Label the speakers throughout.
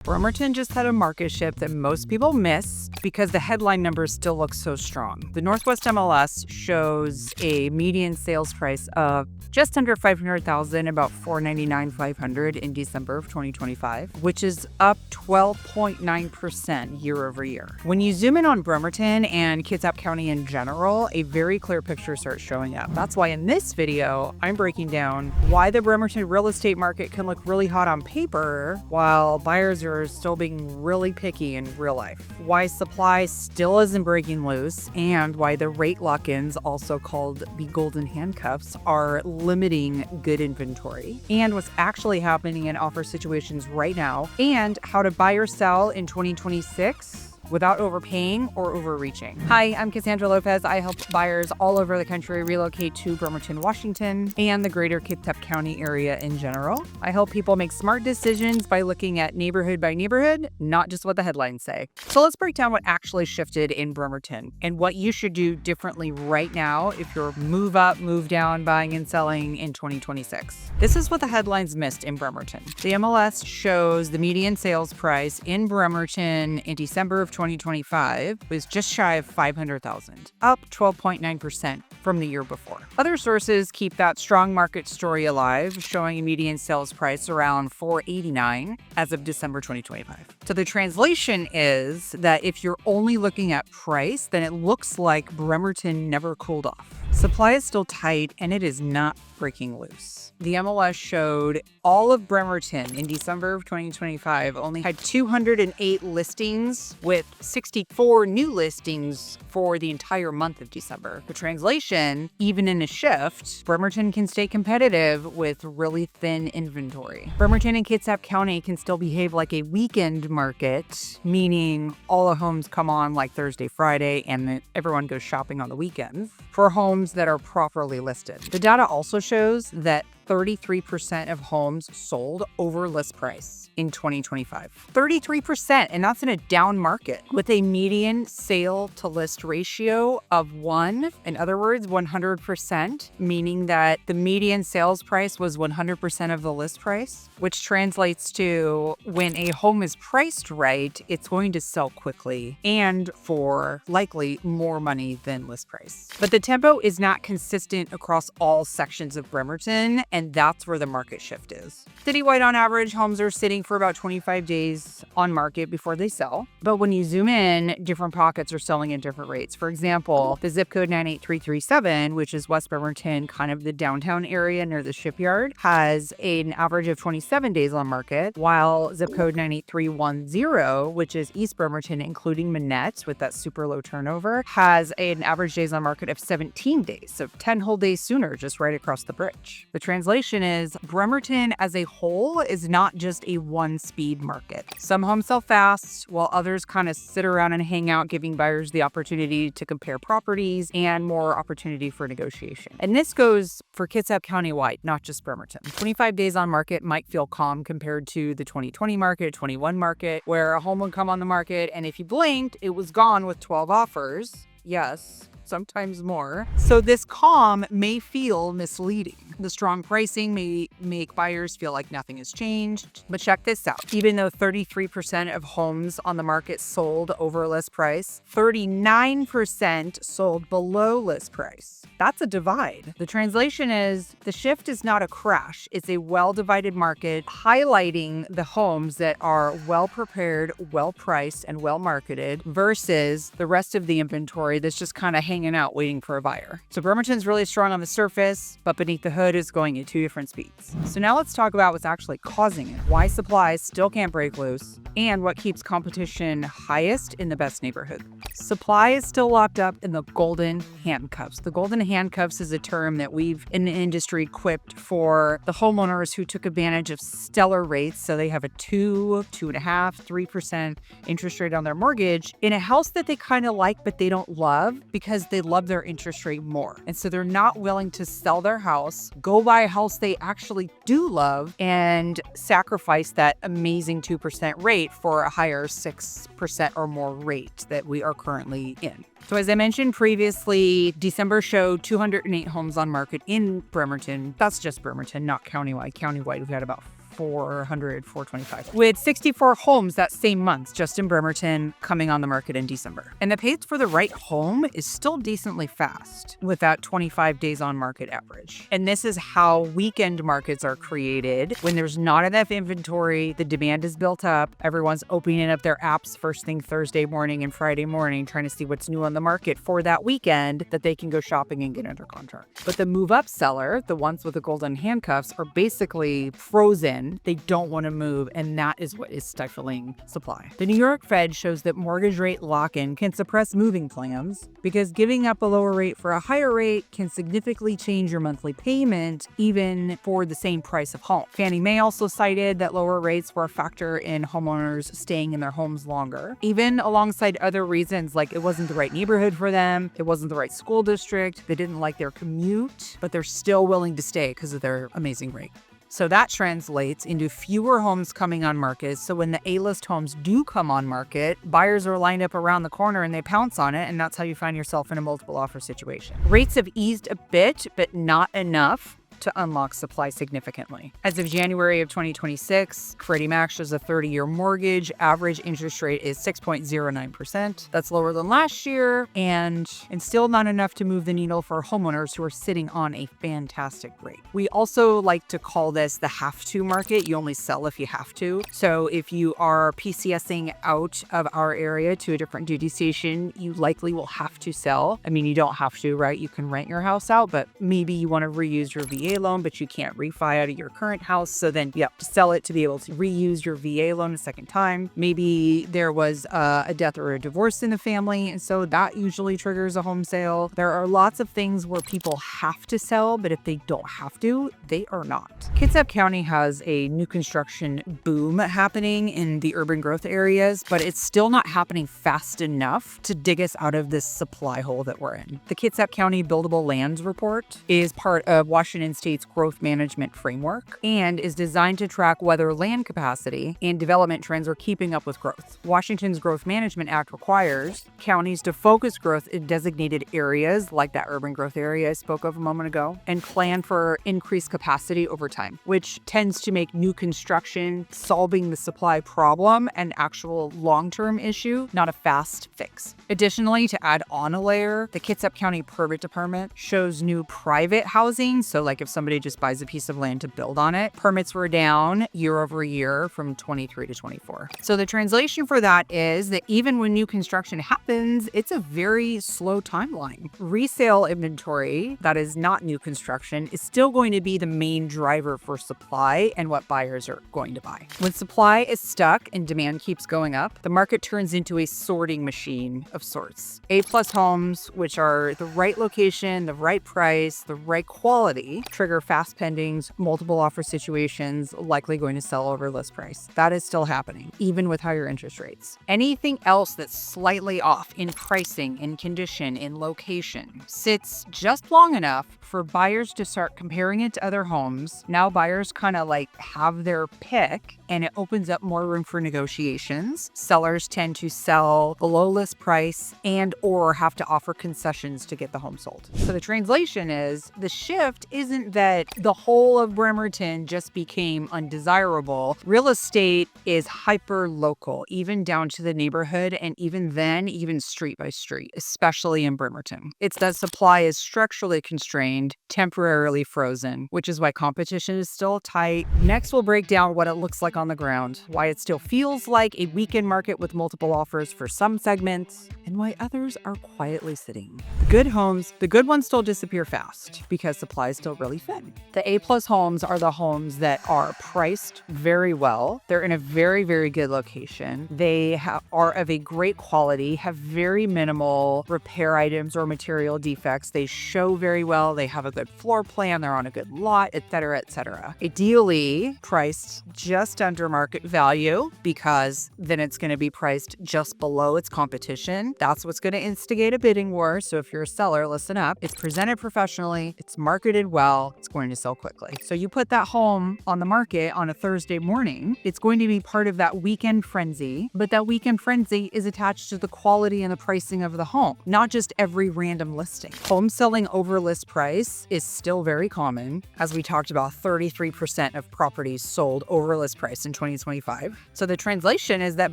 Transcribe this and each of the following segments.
Speaker 1: Bremerton just had a market shift that most people missed because the headline numbers still look so strong. The Northwest MLS shows a median sales price of just under $500,000, about $499,500 in December of 2025, which is up 12.9% year over year. When you zoom in on Bremerton and Kitsap County in general, a very clear picture starts showing up. That's why in this video, I'm breaking down why the Bremerton real estate market can look really hot on paper while buyers are still being really picky in real life, why supply still isn't breaking loose, and why the rate lock-ins, also called the golden handcuffs, are limiting good inventory, and what's actually happening in offer situations right now, and how to buy or sell in 2026 without overpaying or overreaching. Hi, I'm Cassandra Lopez. I help buyers all over the country relocate to Bremerton, Washington, and the greater Kitsap County area in general. I help people make smart decisions by looking at neighborhood by neighborhood, not just what the headlines say. So let's break down what actually shifted in Bremerton and what you should do differently right now if you're move up, move down, buying and selling in 2026. This is what the headlines missed in Bremerton. The MLS shows the median sales price in Bremerton in December of 2025 was just shy of $500,000, up 12.9% from the year before. Other sources keep that strong market story alive, showing a median sales price around $489,000 as of December 2025. So the translation is that if you're only looking at price, then it looks like Bremerton never cooled off. Supply is still tight and it is not breaking loose. The MLS showed all of Bremerton in December of 2025 only had 208 listings with 64 new listings for the entire month of December. The translation, even in a shift, Bremerton can stay competitive with really thin inventory. Bremerton and Kitsap County can still behave like a weekend market, meaning all the homes come on like Thursday, Friday, and then everyone goes shopping on the weekends for homes that are properly listed. The data also shows that 33% of homes sold over list price in 2025. 33%, and that's in a down market with a median sale to list ratio of 1. In other words, 100%, meaning that the median sales price was 100% of the list price, which translates to when a home is priced right, it's going to sell quickly and for likely more money than list price. But the tempo is not consistent across all sections of Bremerton, and that's where the market shift is. Citywide, on average, homes are sitting for about 25 days on market before they sell. But when you zoom in, different pockets are selling at different rates. For example, the zip code 98337, which is West Bremerton, kind of the downtown area near the shipyard, has an average of 27 days on market, while zip code 98310, which is East Bremerton, including Manette, with that super low turnover, has an average days on market of 17 days, so 10 whole days sooner, just right across the bridge. The translation is Bremerton as a whole is not just a one-speed market. Some homes sell fast, while others kind of sit around and hang out, giving buyers the opportunity to compare properties and more opportunity for negotiation. And this goes for Kitsap County-wide, not just Bremerton. 25 days on market might feel calm compared to the 2020 market, 21 market, where a home would come on the market, and if you blinked, it was gone with 12 offers. Yes, sometimes more. So this calm may feel misleading. The strong pricing may make buyers feel like nothing has changed. But check this out. Even though 33% of homes on the market sold over list price, 39% sold below list price. That's a divide. The translation is the shift is not a crash. It's a well-divided market, highlighting the homes that are well-prepared, well-priced, and well-marketed versus the rest of the inventory that's just kind of hanging out waiting for a buyer. So Bremerton's really strong on the surface, but beneath the hood is going at two different speeds. So now let's talk about what's actually causing it, why supply still can't break loose, and what keeps competition highest in the best neighborhood. Supply is still locked up in the golden handcuffs. The golden handcuffs is a term that we've in the industry quipped for the homeowners who took advantage of stellar rates. So they have a 2, 2.5, 3% interest rate on their mortgage in a house that they kind of like, but they don't love because they love their interest rate more. And so they're not willing to sell their house, go buy a house they actually do love, and sacrifice that amazing 2% rate for a higher 6% or more rate that we are currently in. So as I mentioned previously, December showed 208 homes on market in Bremerton. That's just Bremerton, not countywide. Countywide, we've had about 400, 425, with 64 homes that same month just in Bremerton coming on the market in December. And the pace for the right home is still decently fast with that 25 days on market average. And this is how weekend markets are created. When there's not enough inventory, the demand is built up, everyone's opening up their apps first thing Thursday morning and Friday morning, trying to see what's new on the market for that weekend that they can go shopping and get under contract. But the move up seller, the ones with the golden handcuffs, are basically frozen. They don't want to move, and that is what is stifling supply. The New York Fed shows that mortgage rate lock-in can suppress moving plans because giving up a lower rate for a higher rate can significantly change your monthly payment even for the same price of home. Fannie Mae also cited that lower rates were a factor in homeowners staying in their homes longer, even alongside other reasons like it wasn't the right neighborhood for them, it wasn't the right school district, they didn't like their commute, but they're still willing to stay because of their amazing rate. So that translates into fewer homes coming on market. So when the A-list homes do come on market, buyers are lined up around the corner and they pounce on it, and that's how you find yourself in a multiple offer situation. Rates have eased a bit, but not enough to unlock supply significantly. As of January of 2026, Freddie Mac shows a 30-year mortgage. Average interest rate is 6.09%. That's lower than last year and still not enough to move the needle for homeowners who are sitting on a fantastic rate. We also like to call this the have-to market. You only sell if you have to. So if you are PCSing out of our area to a different duty station, you likely will have to sell. I mean, you don't have to, right? You can rent your house out, but maybe you want to reuse your VA loan, but you can't refi out of your current house. So then you have to sell it to be able to reuse your VA loan a second time. Maybe there was a death or a divorce in the family, and so that usually triggers a home sale. There are lots of things where people have to sell, but if they don't have to, they are not. Kitsap County has a new construction boom happening in the urban growth areas, but it's still not happening fast enough to dig us out of this supply hole that we're in. The Kitsap County Buildable Lands Report is part of Washington State's growth management framework and is designed to track whether land capacity and development trends are keeping up with growth. Washington's Growth Management Act requires counties to focus growth in designated areas like that urban growth area I spoke of a moment ago and plan for increased capacity over time, which tends to make new construction solving the supply problem an actual long-term issue, not a fast fix. Additionally, to add on a layer, the Kitsap County Permit Department shows new private housing. So like if somebody just buys a piece of land to build on it, permits were down year over year from 23 to 24. So the translation for that is that even when new construction happens, it's a very slow timeline. Resale inventory, that is not new construction, is still going to be the main driver for supply and what buyers are going to buy. When supply is stuck and demand keeps going up, the market turns into a sorting machine of sorts. A-plus homes, which are the right location, the right price, the right quality, trigger fast pendings, multiple offer situations, likely going to sell over list price. That is still happening, even with higher interest rates. Anything else that's slightly off in pricing, in condition, in location, sits just long enough for buyers to start comparing it to other homes. Now buyers kind of like have their pick, and it opens up more room for negotiations. Sellers tend to sell below list price and or have to offer concessions to get the home sold. So the translation is the shift isn't that the whole of Bremerton just became undesirable. Real estate is hyper local, even down to the neighborhood, and even then, even street by street, especially in Bremerton. It's that supply is structurally constrained, temporarily frozen, which is why competition is still tight. Next, we'll break down what it looks like on the ground, why it still feels like a weekend market with multiple offers for some segments, and why others are quietly sitting. Good homes, the good ones still disappear fast because supply is still really thin. The A-plus homes are the homes that are priced very well. They're in a very, very good location. They are of a great quality, have very minimal repair items or material defects. They show very well. They have a good floor plan. They're on a good lot, etc., etc. Ideally priced just under under market value because then it's going to be priced just below its competition. That's what's going to instigate a bidding war. So if you're a seller, listen up. It's presented professionally, it's marketed well, it's going to sell quickly. So you put that home on the market on a Thursday morning, it's going to be part of that weekend frenzy, but that weekend frenzy is attached to the quality and the pricing of the home, not just every random listing. Home selling over list price is still very common. As we talked about, 33% of properties sold over list price in 2025. So the translation is that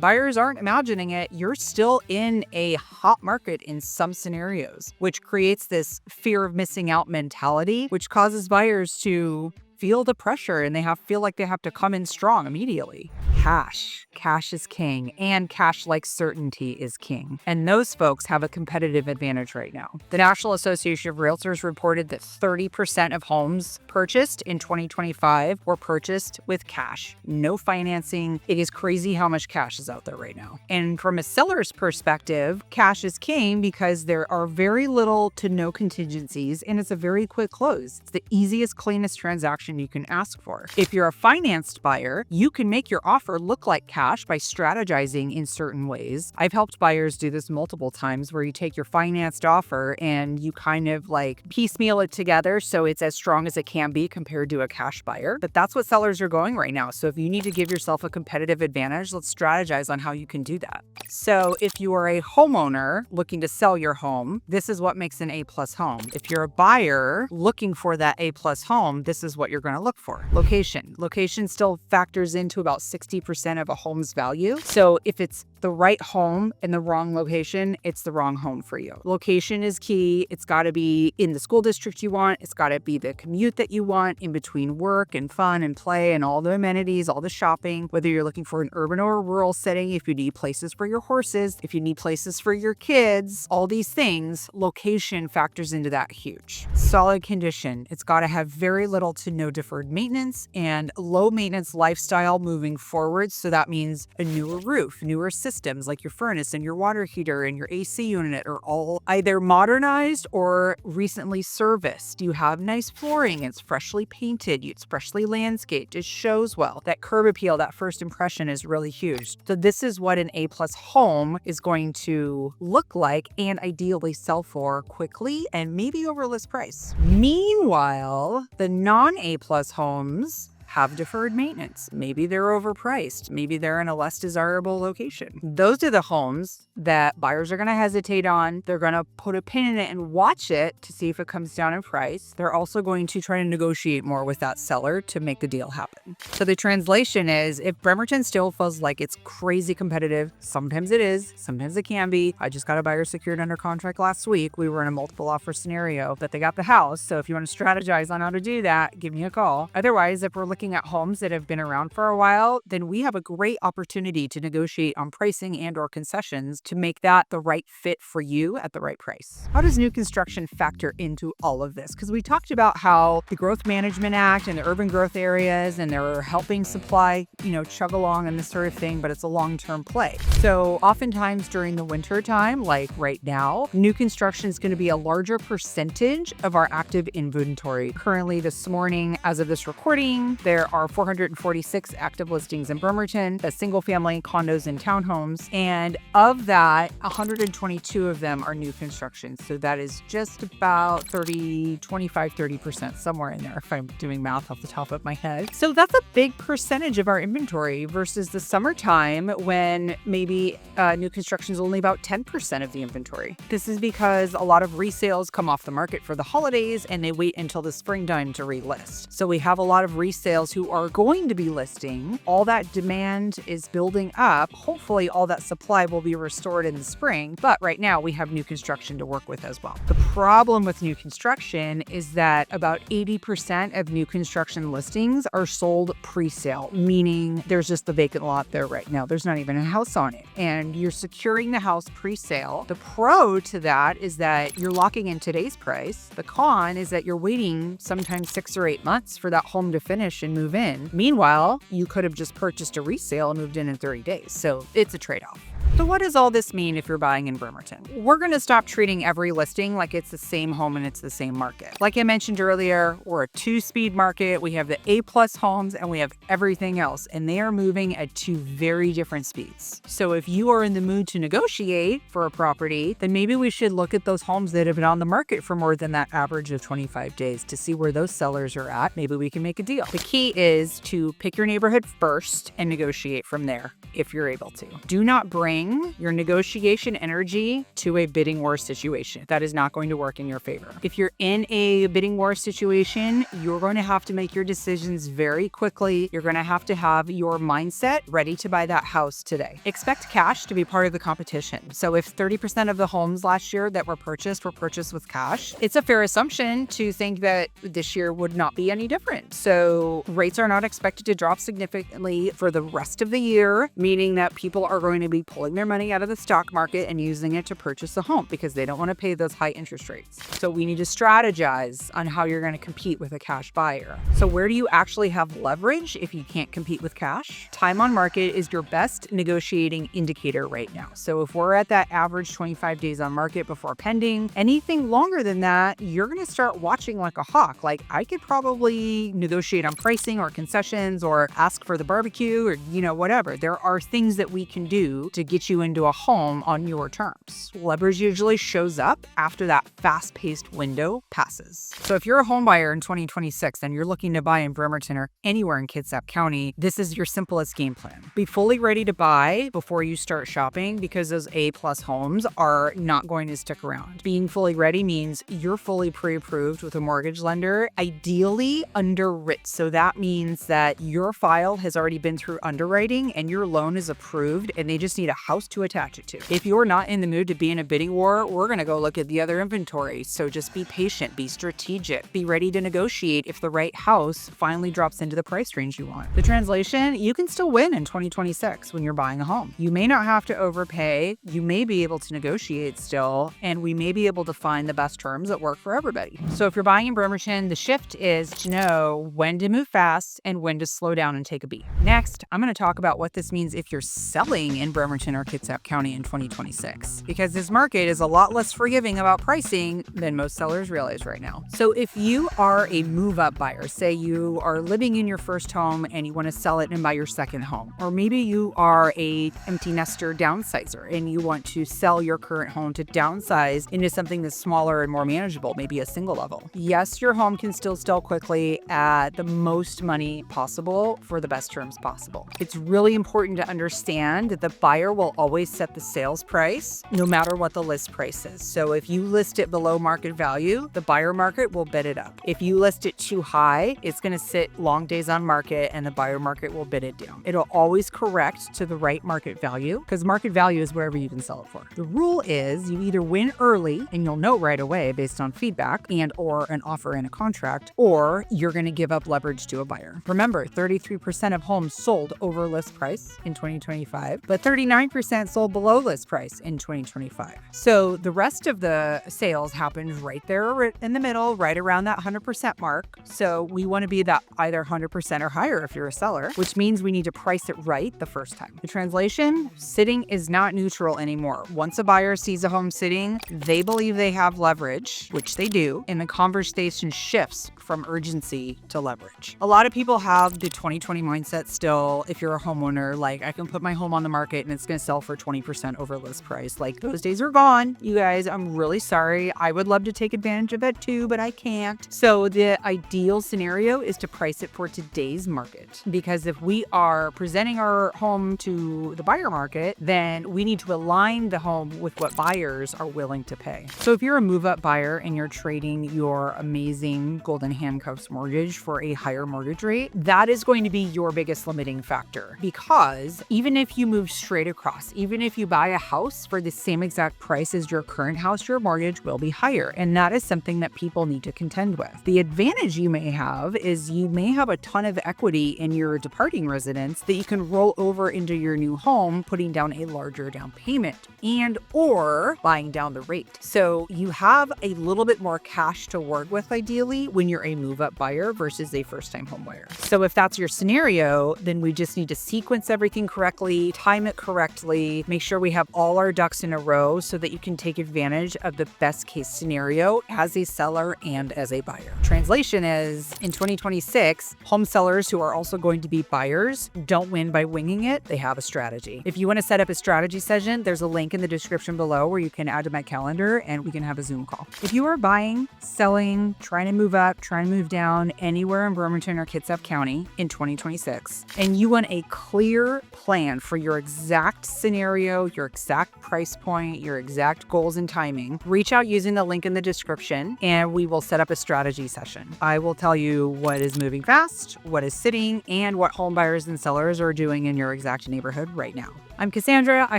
Speaker 1: buyers aren't imagining it. You're still in a hot market in some scenarios, which creates this fear of missing out mentality, which causes buyers to feel the pressure and feel like they have to come in strong immediately. Cash is king, and cash-like certainty is king. And those folks have a competitive advantage right now. The National Association of Realtors reported that 30% of homes purchased in 2025 were purchased with cash. No financing. It is crazy how much cash is out there right now. And from a seller's perspective, cash is king because there are very little to no contingencies, and it's a very quick close. It's the easiest, cleanest transaction you can ask for. If you're a financed buyer, you can make your offer look like cash by strategizing in certain ways. I've helped buyers do this multiple times where you take your financed offer and you kind of like piecemeal it together so it's as strong as it can be compared to a cash buyer. But that's what sellers are going right now. So if you need to give yourself a competitive advantage, let's strategize on how you can do that. So if you are a homeowner looking to sell your home, this is what makes an A+ home. If you're a buyer looking for that A+ home, this is what you're going to look for. Location. Location still factors into about 60% of a home's value. So if it's the right home in the wrong location, it's the wrong home for you. Location is key. It's got to be in the school district you want. It's got to be the commute that you want in between work and fun and play and all the amenities, all the shopping, whether you're looking for an urban or a rural setting, if you need places for your horses, if you need places for your kids, all these things, location factors into that huge. Solid condition. It's got to have very little to no deferred maintenance and low maintenance lifestyle moving forward. So that means a newer roof, newer systems like your furnace and your water heater and your AC unit are all either modernized or recently serviced. You have nice flooring, it's freshly painted, it's freshly landscaped, it shows well. That curb appeal, that first impression is really huge. So this is what an A+ home is going to look like and ideally sell for quickly and maybe over list price. Meanwhile, the non-A+ homes have deferred maintenance. Maybe they're overpriced. Maybe they're in a less desirable location. Those are the homes that buyers are going to hesitate on. They're going to put a pin in it and watch it to see if it comes down in price. They're also going to try to negotiate more with that seller to make the deal happen. So the translation is, if Bremerton still feels like it's crazy competitive, sometimes it is, sometimes it can be. I just got a buyer secured under contract last week. We were in a multiple offer scenario, but they got the house. So if you want to strategize on how to do that, give me a call. Otherwise, if we're looking at homes that have been around for a while, then we have a great opportunity to negotiate on pricing and or concessions to make that the right fit for you at the right price. How does new construction factor into all of this? Because we talked about how the Growth Management Act and the urban growth areas and they're helping supply, chug along and this sort of thing, but it's a long-term play. So oftentimes during the winter time, like right now, new construction is going to be a larger percentage of our active inventory. Currently this morning, as of this recording, there are 446 active listings in Bremerton, that's single family condos and townhomes. And of that, 122 of them are new construction. So that is just about 30%, somewhere in there, if I'm doing math off the top of my head. So that's a big percentage of our inventory versus the summertime when maybe new construction is only about 10% of the inventory. This is because a lot of resales come off the market for the holidays and they wait until the springtime to relist. So we have a lot of resales who are going to be listing. All that demand is building up. Hopefully all that supply will be restored in the spring, but right now we have new construction to work with as well. The problem with new construction is that about 80% of new construction listings are sold pre-sale, meaning there's just the vacant lot there right now. There's not even a house on it, and you're securing the house pre-sale. The pro to that is that you're locking in today's price. The con is that you're waiting sometimes 6 or 8 months for that home to finish and move in. Meanwhile, you could have just purchased a resale and moved in 30 days. So it's a trade-off. So what does all this mean if you're buying in Bremerton? We're going to stop treating every listing like it's the same home and it's the same market. Like I mentioned earlier, we're a 2-speed market. We have the A+ homes and we have everything else, and they are moving at 2 very different speeds. So if you are in the mood to negotiate for a property, then maybe we should look at those homes that have been on the market for more than that average of 25 days to see where those sellers are at. Maybe we can make a deal. The key is to pick your neighborhood first and negotiate from there if you're able to. Do not bring your negotiation energy to a bidding war situation. That is not going to work in your favor. If you're in a bidding war situation, you're going to have to make your decisions very quickly. You're going to have your mindset ready to buy that house today. Expect cash to be part of the competition. So if 30% of the homes last year that were purchased with cash, it's a fair assumption to think that this year would not be any different. So rates are not expected to drop significantly for the rest of the year, meaning that people are going to be pulling their money out of the stock market and using it to purchase a home because they don't want to pay those high interest rates. So we need to strategize on how you're going to compete with a cash buyer. So where do you actually have leverage if you can't compete with cash? Time on market is your best negotiating indicator right now. So if we're at that average 25 days on market before pending, anything longer than that, you're going to start watching like a hawk. Like I could probably negotiate on pricing or concessions or ask for the barbecue or, whatever. There are things that we can do to get you into a home on your terms. Leverage usually shows up after that fast-paced window passes. So if you're a home buyer in 2026 and you're looking to buy in Bremerton or anywhere in Kitsap County, this is your simplest game plan. Be fully ready to buy before you start shopping because those A+ homes are not going to stick around. Being fully ready means you're fully pre-approved with a mortgage lender, ideally underwritten. So that means that your file has already been through underwriting and your loan is approved and they just need a house to attach it to. If you're not in the mood to be in a bidding war, we're going to go look at the other inventory. So just be patient, be strategic, be ready to negotiate if the right house finally drops into the price range you want. The translation, you can still win in 2026 when you're buying a home. You may not have to overpay, you may be able to negotiate still, and we may be able to find the best terms that work for everybody. So if you're buying in Bremerton, the shift is to know when to move fast and when to slow down and take a beat. Next, I'm going to talk about what this means if you're selling in Bremerton or Kitsap County in 2026, because this market is a lot less forgiving about pricing than most sellers realize right now. So if you are a move-up buyer, say you are living in your first home and you want to sell it and buy your second home, or maybe you are a empty nester downsizer and you want to sell your current home to downsize into something that's smaller and more manageable, maybe a single level. Yes, your home can still sell quickly at the most money possible for the best terms possible. It's really important to understand that the buyer will always set the sales price no matter what the list price is. So if you list it below market value, the buyer market will bid it up. If you list it too high, it's going to sit long days on market and the buyer market will bid it down. It'll always correct to the right market value because market value is wherever you can sell it for. The rule is you either win early and you'll know right away based on feedback and or an offer and a contract, or you're going to give up leverage to a buyer. Remember, 33% of homes sold over list price in 2025, but 39% sold below list price in 2025. So the rest of the sales happens right there in the middle, right around that 100% mark. So we want to be that either 100% or higher if you're a seller, which means we need to price it right the first time. The translation, sitting is not neutral anymore. Once a buyer sees a home sitting, they believe they have leverage, which they do, and the conversation shifts from urgency to leverage. A lot of people have the 2020 mindset still. If you're a homeowner, like I can put my home on the market and it's going to sell for 20% over list price. Like those days are gone. You guys, I'm really sorry. I would love to take advantage of that too, but I can't. So the ideal scenario is to price it for today's market, because if we are presenting our home to the buyer market, then we need to align the home with what buyers are willing to pay. So if you're a move-up buyer and you're trading your amazing golden handcuffs mortgage for a higher mortgage rate, that is going to be your biggest limiting factor, because even if you move straight across, even if you buy a house for the same exact price as your current house, your mortgage will be higher. And that is something that people need to contend with. The advantage you may have is you may have a ton of equity in your departing residence that you can roll over into your new home, putting down a larger down payment and or buying down the rate. So you have a little bit more cash to work with ideally when you're a move-up buyer versus a first-time home buyer. So if that's your scenario, then we just need to sequence everything everything correctly, time it correctly, make sure we have all our ducks in a row so that you can take advantage of the best case scenario as a seller and as a buyer. Translation is, in 2026, home sellers who are also going to be buyers don't win by winging it. They have a strategy. If you want to set up a strategy session, there's a link in the description below where you can add to my calendar and we can have a Zoom call. If you are buying, selling, trying to move up, trying to move down anywhere in Bremerton or Kitsap County in 2026, and you want a clear plan for your exact scenario, your exact price point, your exact goals and timing, reach out using the link in the description and we will set up a strategy session. I will tell you what is moving fast, what is sitting, and what home buyers and sellers are doing in your exact neighborhood right now. I'm Cassandra. I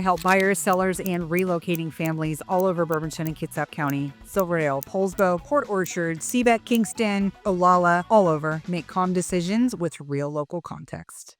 Speaker 1: help buyers, sellers, and relocating families all over Bremerton and Kitsap County, Silverdale, Poulsbo, Port Orchard, Seabeck, Kingston, Olalla, all over make calm decisions with real local context.